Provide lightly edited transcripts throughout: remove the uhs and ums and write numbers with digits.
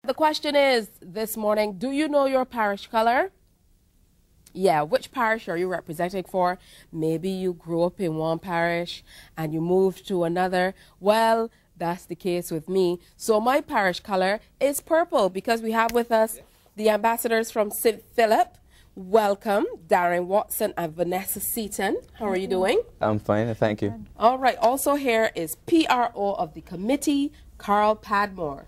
The question is this morning, do you know your parish color? Yeah, which parish are you representing for? Maybe you grew up in one parish and you moved to another. Well, that's the case with me. So my parish color is purple because we have with us the ambassadors from St. Philip. Welcome, Darren Watson and Vanessa Seaton. How are you doing? I'm fine, thank you. All right, also here is PRO of the committee, Carl Padmore.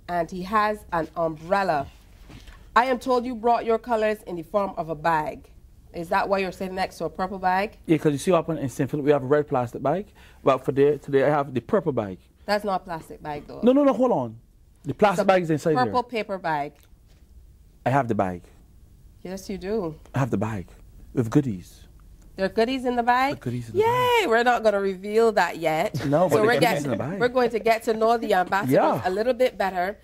And he has an umbrella. I am told you brought your colors in the form of a bag. Is that why you're sitting next to a purple bag? Yeah, because you see up in St. Philip, we have a red plastic bag. But for today, I have the purple bag. That's not a plastic bag, though. No, hold on. The plastic bag is inside purple here. Paper bag. I have the bag. Yes, you do. I have the bag with goodies. There are goodies in the bag? Goodies in the bag. Yay! We're not going to reveal that yet. No, but so the goodies in the bag. We're going to get to know the ambassadors a little bit better.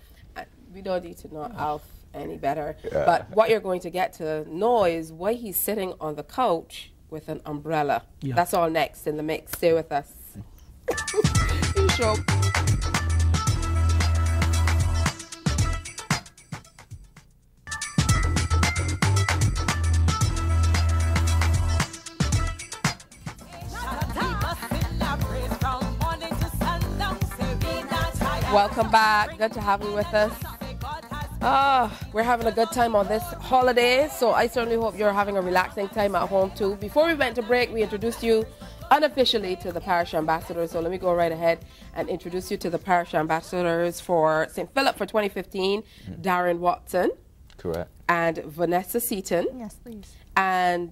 We don't need to know Alf any better. Yeah. But what you're going to get to know is why he's sitting on the couch with an umbrella. Yeah. That's all next in the mix. Stay with us. You sure? Welcome back. Good to have you with us. We're having a good time on this holiday, so I certainly hope you're having a relaxing time at home too. Before we went to break, we introduced you unofficially to the Parish Ambassadors, so let me go right ahead and introduce you to the Parish Ambassadors for St. Philip for 2015, Darren Watson. Correct. And Vanessa Seaton. Yes, please. And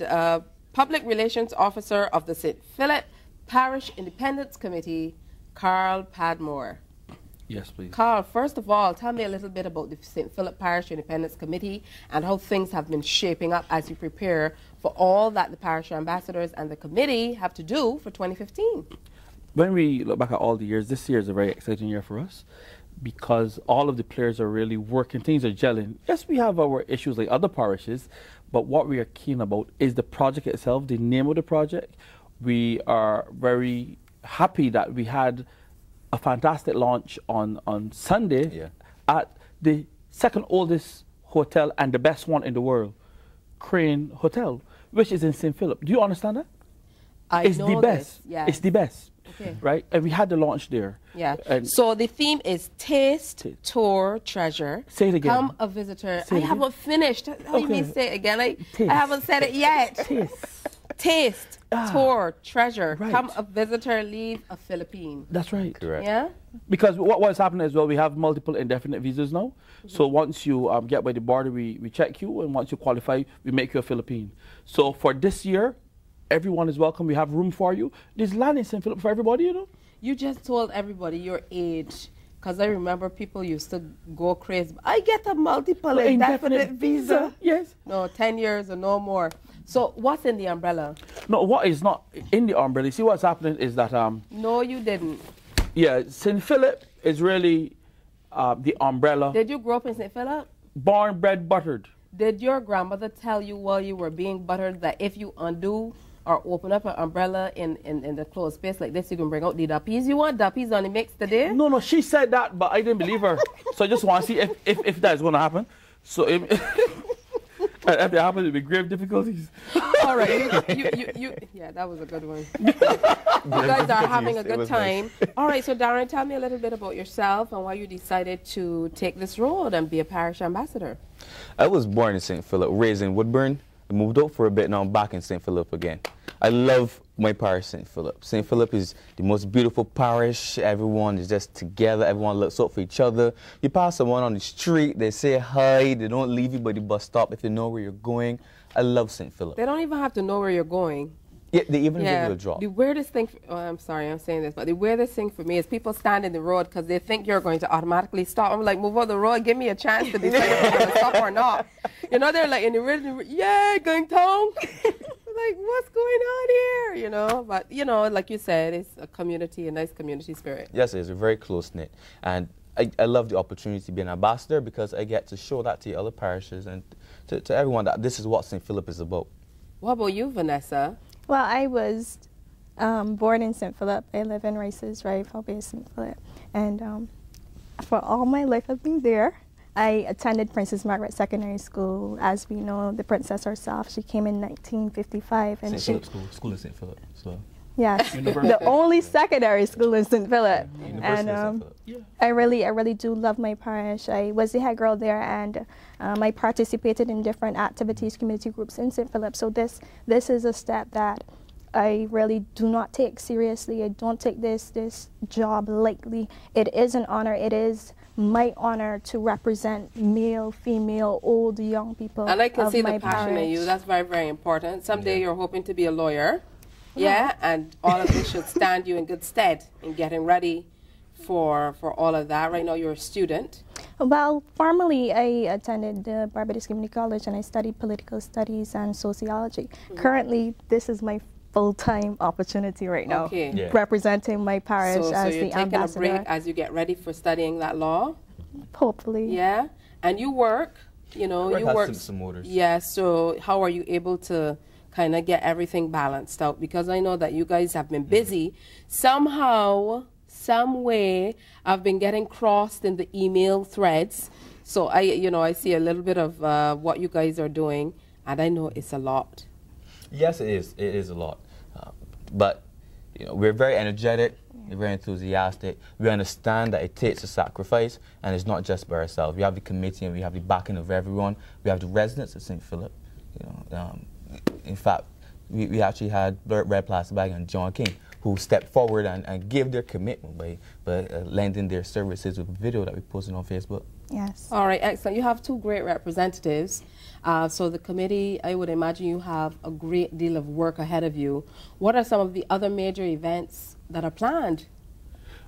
Public Relations Officer of the St. Philip Parish Independence Committee, Carl Padmore. Yes, please. Carl, first of all, tell me a little bit about the St. Philip Parish Independence Committee and how things have been shaping up as you prepare for all that the Parish Ambassadors and the committee have to do for 2015. When we look back at all the years, this year is a very exciting year for us because all of the players are really working, things are gelling. Yes, we have our issues like other parishes, but what we are keen about is the project itself, the name of the project. We are very happy that we had a fantastic launch on Sunday at the second oldest hotel and the best one in the world, Crane Hotel, which is in St. Philip. Do you understand that? It's the best. Yes. It's the best. Okay. Right? And we had the launch there. Yeah. So the theme is Taste, Tour, Treasure. Say it again. Come a visitor. I haven't finished. How do you mean say it again? I haven't said it yet. Taste, tour, treasure. Right. Come a visitor, leave a Philippine. That's right. Correct. Yeah? Because what's happening as well, we have multiple indefinite visas now. So once you get by the border, we check you, and once you qualify, we make you a Philippine. So for this year, everyone is welcome. We have room for you. There's land in St. Philip for everybody, you know. You just told everybody your age. Because I remember people used to go crazy. I get a multiple indefinite visa. Yes. No, 10 years or no more. So what's in the umbrella? No, what is not in the umbrella? You see, what's happening is that... no, you didn't. Yeah, St. Philip is really the umbrella. Did you grow up in St. Philip? Born, bred, buttered. Did your grandmother tell you while you were being buttered that if you undo or open up an umbrella in the closed space like this, you can bring out the duppies? You want duppies on the mix today? No, she said that, but I didn't believe her. So I just want to see if that's going to happen. So if it happens, it'll be grave difficulties. All right. Yeah, that was a good one. You guys are having a good time. Nice. All right, so Darren, tell me a little bit about yourself and why you decided to take this road and be a parish ambassador. I was born in St. Philip, raised in Woodburn. I moved out for a bit, now I'm back in St. Philip again. I love my parish, St. Philip. St. Philip is the most beautiful parish. Everyone is just together. Everyone looks out for each other. You pass someone on the street, they say hi. They don't leave you by the bus stop if they know where you're going. I love St. Philip. They don't even have to know where you're going. Yeah, they even give you a drop. The weirdest thing, I'm sorry I'm saying this, but the weirdest thing for me is people stand in the road because they think you're going to automatically stop. I'm like, move on the road, give me a chance to decide if I'm going to stop or not. You know, they're like in the road, yeah, going town. Like, what's going on here? You know, but, you know, like you said, it's a community, a nice community spirit. Yes, it is. We're very close-knit. And I love the opportunity to be an ambassador because I get to show that to other parishes and to everyone that this is what St. Philip is about. What about you, Vanessa? Well, I was born in St. Philip. I live in Rice's Drive, St. Philip. And for all my life I've been there. I attended Princess Margaret Secondary School. As we know, the princess herself, she came in 1955. And St. Philip School in St. Philip. So. Yes, the only secondary school in St. Philip. And I really do love my parish. I was the head girl there, and I participated in different activities, community groups in St. Philip. So this is a step that I really do not take seriously. I don't take this job lightly. It is an honor. It is my honor to represent male, female, old, young people. And I can see the passion parish. in you. That's very, very important. Someday you're hoping to be a lawyer. Yeah, and all of this should stand you in good stead in getting ready for all of that. Right now you're a student. Well, formally I attended Barbados Community College and I studied political studies and sociology. Currently, this is my full-time opportunity right now, representing my parish as the ambassador. So you're taking a break as you get ready for studying that law? Hopefully. Yeah, and you work, you know, you work. Some motors. Yeah, so how are you able to kind of get everything balanced out? Because I know that you guys have been busy. Somehow, some way, I've been getting crossed in the email threads. So I see a little bit of what you guys are doing, and I know it's a lot. Yes, it is. It is a lot. But we're very energetic. We're very enthusiastic. We understand that it takes a sacrifice, and it's not just by ourselves. We have the committee, and we have the backing of everyone. We have the residents of St. Philip. In fact, we actually had Red Plastic Bag and John King, who stepped forward and gave their commitment by lending their services with a video that we posted on Facebook. Yes. All right, excellent. You have two great representatives. So the committee, I would imagine you have a great deal of work ahead of you. What are some of the other major events that are planned?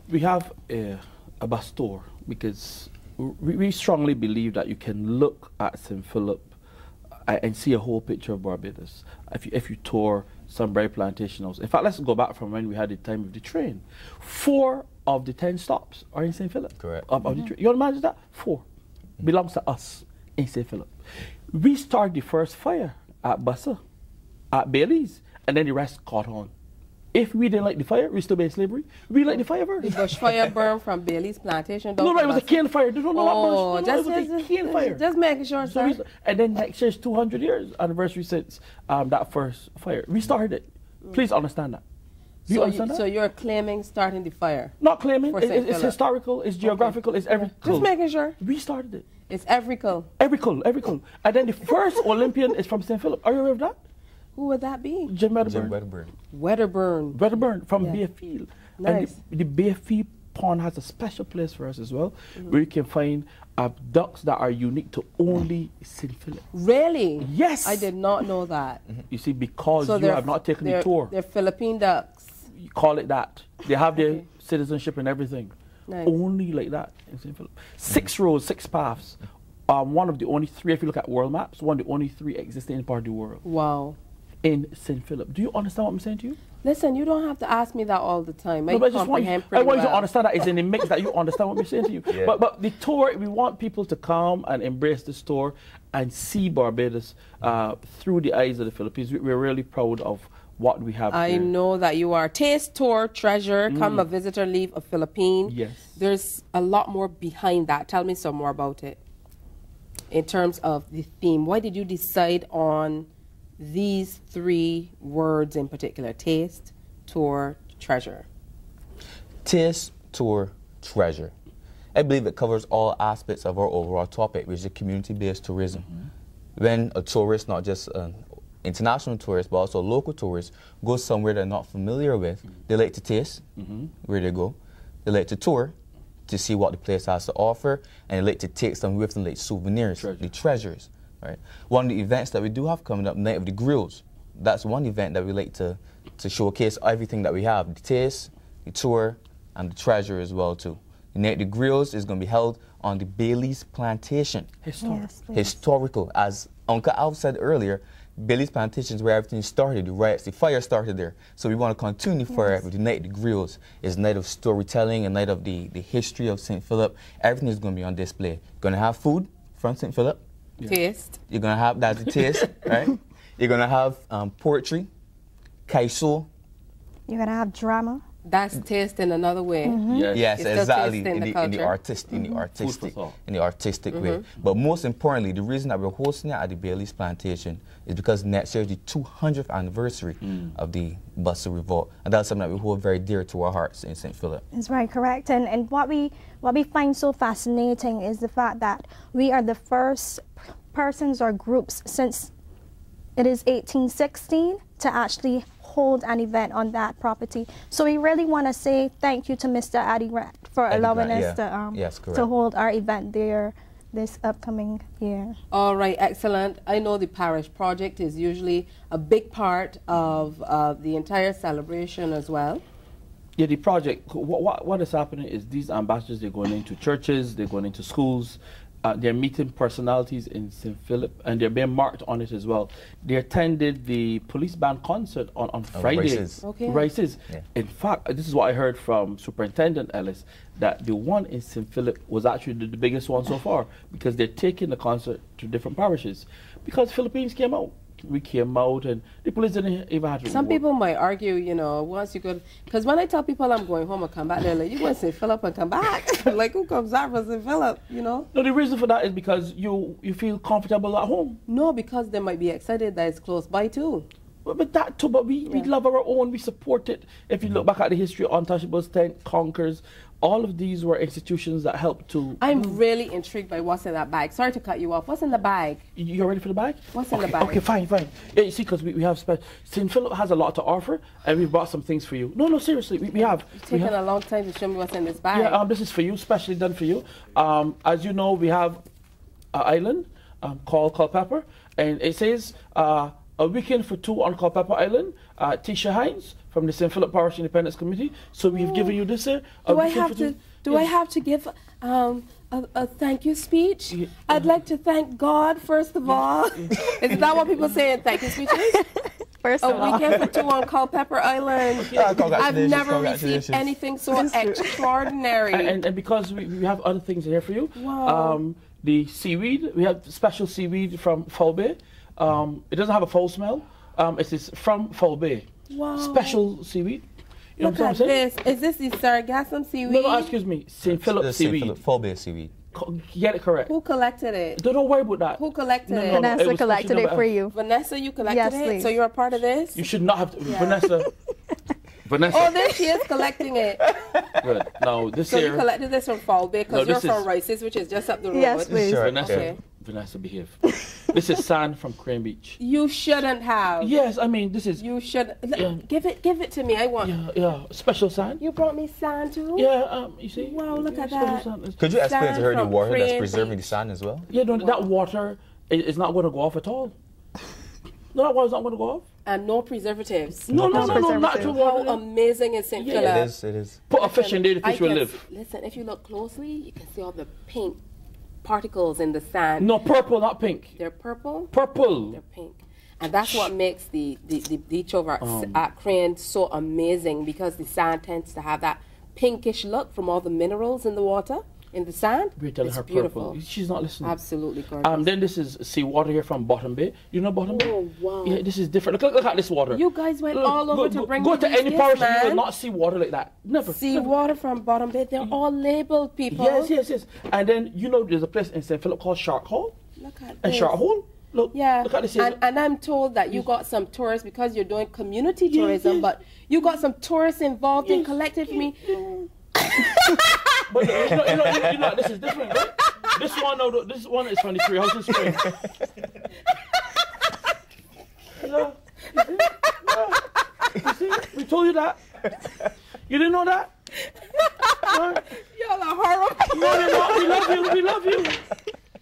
We have a bus tour, because we strongly believe that you can look at St. Philip and see a whole picture of Barbados if you tour Sunbury Plantation House. In fact, let's go back from when we had the time of the train. 4 of the 10 stops are in St. Philip. Correct. Of the train. You imagine that? 4 belongs to us in St. Philip. We started the first fire at Bussa, at Bailey's, and then the rest caught on. If we didn't like the fire, we still be in slavery. We like the fire first. The bushfire burned from Bailey's plantation. No, it was a cane fire. They don't know that burst. It was a cane fire. Just making sure, sir. And then next year's 200 years anniversary since that first fire. We started it. Please understand that. Do you understand that? So you're claiming starting the fire? Not claiming. It's historical. It's geographical. It's every. Just making sure. We started it. It's every cool. Every cool. And then the first Olympian is from St. Philip. Are you aware of that? Who would that be? Jim Wedderburn. Wedderburn from Bay Field. Nice. And the Bay Field pond has a special place for us as well, where you can find ducks that are unique to only St. Philip. Really? Yes. I did not know that. You see, because you have not taken the tour. They're Philippine ducks. You call it that. They have their citizenship and everything. Nice. Only like that in St. Philip. 6 roads, 6 paths. One of the only 3, if you look at world maps, one of the only 3 existing in part of the world. Wow. In St. Philip. Do you understand what I'm saying to you? Listen, you don't have to ask me that all the time. I want you to understand that it's in the mix that you understand what we're saying to you. Yeah. But the tour, we want people to come and embrace this tour and see Barbados through the eyes of the Philippines. We're really proud of what we have I here. know that you are. Taste, tour, treasure, come a visitor, leave a Philippine. Yes. There's a lot more behind that. Tell me some more about it. In terms of the theme, why did you decide on these 3 words in particular? Taste, tour, treasure. Taste, tour, treasure. I believe it covers all aspects of our overall topic, which is community-based tourism. When a tourist, not just an international tourist, but also a local tourist, goes somewhere they're not familiar with, they like to taste where they go. They like to tour to see what the place has to offer, and they like to take some with them, like souvenirs, the treasures. Right. One of the events that we do have coming up, Night of the Grills, that's one event that we like to showcase everything that we have, the taste, the tour, and the treasure as well too. The Night of the Grills is going to be held on the Bailey's Plantation. Historical. As Uncle Al said earlier, Bailey's Plantation is where everything started, the riots, the fire started there. So we want to continue for it with the Night of the Grills. It's a night of storytelling, a night of the history of St. Philip. Everything is going to be on display. Going to have food from St. Philip. Taste. You're going to have, that's the taste, right? You're going to have poetry, kaiso. You're going to have drama. That's taste in another way. Yes, It's still exactly. taste in the culture. In the artistic way. But most importantly, the reason that we're hosting it at the Bailey's Plantation is because next year is the 200th anniversary of the Bustle Revolt, and that's something that we hold very dear to our hearts in St. Philip. That's right, correct. And what we find so fascinating is the fact that we are the first persons or groups since it is 1816 to actually hold an event on that property. So we really want to say thank you to Mr. Eddie Grant for allowing us to hold our event there this upcoming year. All right, excellent. I know the parish project is usually a big part of the entire celebration as well. Yeah, the project, what is happening is these ambassadors, they're going into churches, they're going into schools, they're meeting personalities in St. Philip, and they're being marked on it as well. They attended the police band concert on Friday. Races. Okay. Races. Yeah. In fact, this is what I heard from Superintendent Ellis, that the one in St. Philip was actually the biggest one so far, because they're taking the concert to different parishes. Because Philippines came out. We came out and the police didn't even have to Some work. people might argue, you know, once you go, because when I tell people I'm going home and come back, they're like, you go to St. Philip and come back? Like, who comes back from St. Philip, you know? No, the reason for that is because you feel comfortable at home. No, because they might be excited that it's close by too. But that too, but we love our own, we support it. If you look back at the history of Untouchables, Tent, Conkers, all of these were institutions that helped to... I'm really intrigued by what's in that bag. Sorry to cut you off. What's in the bag? You ready for the bag? What's in the bag? Okay, fine. Yeah, you see, because we have... St. Philip has a lot to offer, and we've brought some things for you. No, seriously, we have. It's taken a long time to show me what's in this bag. Yeah, this is for you, specially done for you. As you know, we have an island called Culpeper, and it says... a weekend for two on Culpeper Island. Tisha Hines from the St. Philip Parish Independence Committee. So we've given you this here. Do I have to give a thank you speech? Yeah. I'd like to thank God first of all. Is that what people say in thank you speeches? First of A all. weekend for two on Culpeper Island. I've Congratulations, never received anything so extraordinary. And because we have other things here for you. Wow. The seaweed, we have special seaweed from Foul Bay. It doesn't have a foul smell. It's from Foul Bay. Wow. Special seaweed. You Look know at what I'm saying? this. Is this the sargassum seaweed? No, excuse me. St. Philip seaweed. St. Philip, Foul Bay seaweed. Get it correct. Who collected it? Don't worry about that. Who collected it? it Vanessa was collected special it for you. Vanessa, you collected Yes, it? please. So you're a part of this? You should not have to. Yeah. Vanessa. Oh, there she is collecting it. Good. Now, this So here. you collected this from Foul Bay because No, you're this from is- Rice's, which is just up the road. Yes, please. Sure. Vanessa, Okay. Vanessa, behave. This is sand from Crane Beach. You shouldn't have. Yes, I mean, this is. You should. Yeah. Give it to me. I want. Yeah, special sand. You brought me sand too? Yeah, you see. Wow, look at special that. sand. Could you explain Sand to her the from water that's Crane preserving the Beach. sand as well? Yeah, no, that water is not going to go off at all. No, that water's not going to go off. And no preservatives. No, preservative. natural How water. amazing is St. Yeah, Philip? It is. Put a fish in there, the I fish will can- live. Listen, if you look closely, you can see all the pink particles in the sand. No, purple, not pink. They're purple. Purple. They're pink. And that's what makes the beach over at Crane so amazing, because the sand tends to have that pinkish look from all the minerals in the water, in the sand. We're telling It's her beautiful. purple. She's not listening. Absolutely gorgeous. Then this is seawater here from Bottom Bay. You know Bottom Bay? Oh, wow. Yeah, this is different. Look at this water. You guys went Look, all over to bring Go me to these any gifts, parish and you will man. not see water like that. Never. See never. water from Bottom Bay. They're all labeled, people. Yes. And then, you know, there's a place in St. Philip called Shark Hole. Look at And this. Shark Hole, look. Yeah, Look at this here. and I'm told that you got some tourists, because you're doing community tourism, yes. but you got some tourists involved and Yes, collected for me. But you know, this is different, right? This one is from the Tree House in Spring. Yeah. You see? We told you that. You didn't know that? Right? Y'all are horrible. No, you're not. We love you. We love you.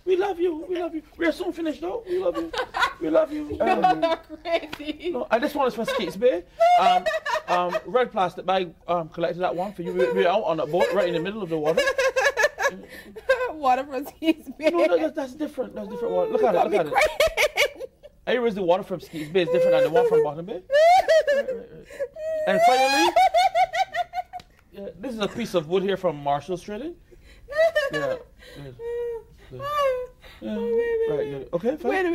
We love you. We love you. We're soon finished, though. We love you. We love you. Y'all are crazy. No, and this one is from Skates Bay. Red plastic bag. Collected that one for you. We're out on a boat right in the middle of the water. Water from Skeets Bay. No, that's different. That's different water. Look at it. Look at it. Anyways, the water from Skates Bay is different than the one from Bottom Bay. Right. And finally, this is a piece of wood here from Marshall Street. Yeah. Right, good. Okay, fine. Wait a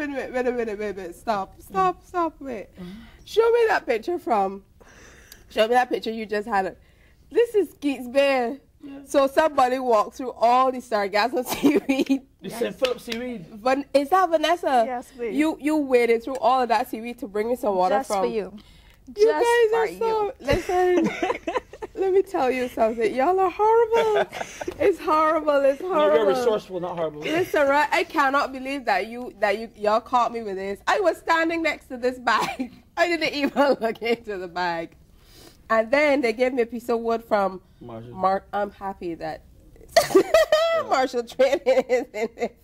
minute. Stop. Wait. Show me that picture you just had. This is Keats Bay. So somebody walked through all the sargassum seaweed. The St. Philip seaweed. But is that Vanessa? Yes, please. You waded through all of that seaweed to bring me some water Just from. for you. You Just guys for are so. you. Listen, let me tell you something. Y'all are horrible. It's horrible. It's No, horrible. you're resourceful, not horrible. Listen, right? I cannot believe that y'all caught me with this. I was standing next to this bag. I didn't even look into the bag. And then they gave me a piece of wood from Marshall. I'm happy that Marshall training is in it.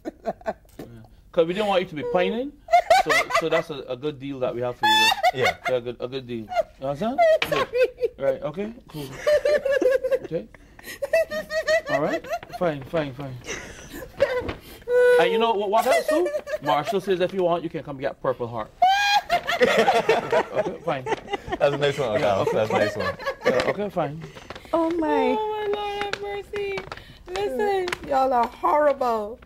Because we didn't want you to be pining. So that's a good deal that we have for you. Yeah. A good deal. You understand? Sorry. Right, okay, cool. Okay. All right, fine. And you know what else too? Marshall says if you want, you can come get Purple Heart. Okay, fine. That's a nice one, okay. Yeah, okay, That's a nice one. Okay, fine. Oh my. Oh my Lord have mercy. Listen, y'all are horrible.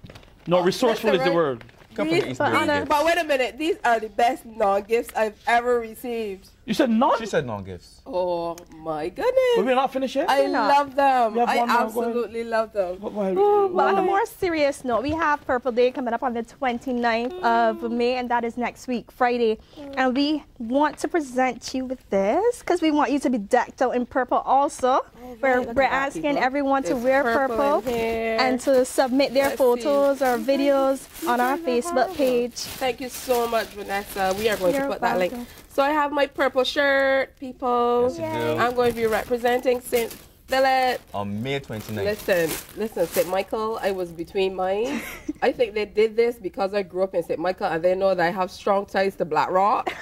No, resourceful Listen, is the right? word. Come from the East Bay gifts. But wait a minute, these are the best non-gifts I've ever received. You said none? She said non-gifts. Oh my But goodness. we're not finished yet? I love them. You have I one more, go ahead. absolutely love them. Go ahead. But on a more serious note, we have Purple Day coming up on the 29th of May, and that is next week, Friday. And we want to present you with this because we want you to be decked out in purple also. We're look at that, asking people. everyone to There's wear purple purple in here. and to submit their Let's photos see. or videos on our Facebook page. Thank you so much, Vanessa. We are going to You're put that link. welcome. So I have my purple shirt, people. Yes, you do. I'm going to be representing St. Philip. On May 29th. Listen, St. Michael, I was between mine. I think they did this because I grew up in St. Michael and they know that I have strong ties to Black Rock.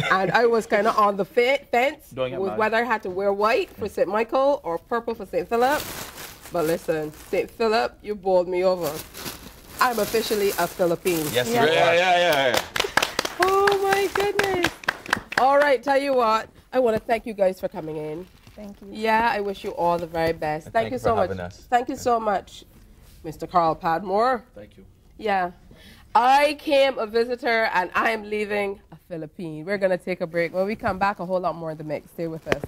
And I was kind of on the fence Don't get with mad. whether I had to wear white for St. Michael or purple for St. Philip. But listen, St. Philip, you bowled me over. I'm officially a Philippine. Yes, Yeah. you are. Yeah. Oh my goodness. All right, tell you what, I want to thank you guys for coming in. Thank you. Yeah, I wish you all the very best. And Thank you for so much. having us. Thank you so much, Mr. Carl Padmore. Thank you. Yeah. I came a visitor and I am leaving a Philippine. We're going to take a break. When we come back, a whole lot more in the mix. Stay with us.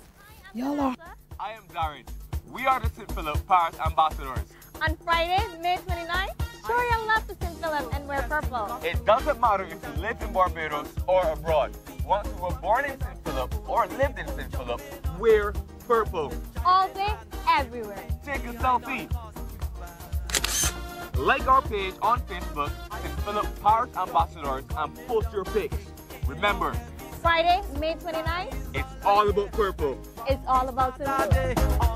Y'all are... I am Darren. We are the St. Philip Parish Ambassadors. On Friday, May 29th, show your love to St. Philip and wear purple. It doesn't matter if you live in Barbados or abroad. Once you were born in St. Philip or lived in St. Philip, wear purple. All day, everywhere. Take a selfie. Like our page on Facebook, St. Philip Parish Ambassadors, and post your pics. Remember, Friday, May 29th, it's all about purple. it's all about St. Philip.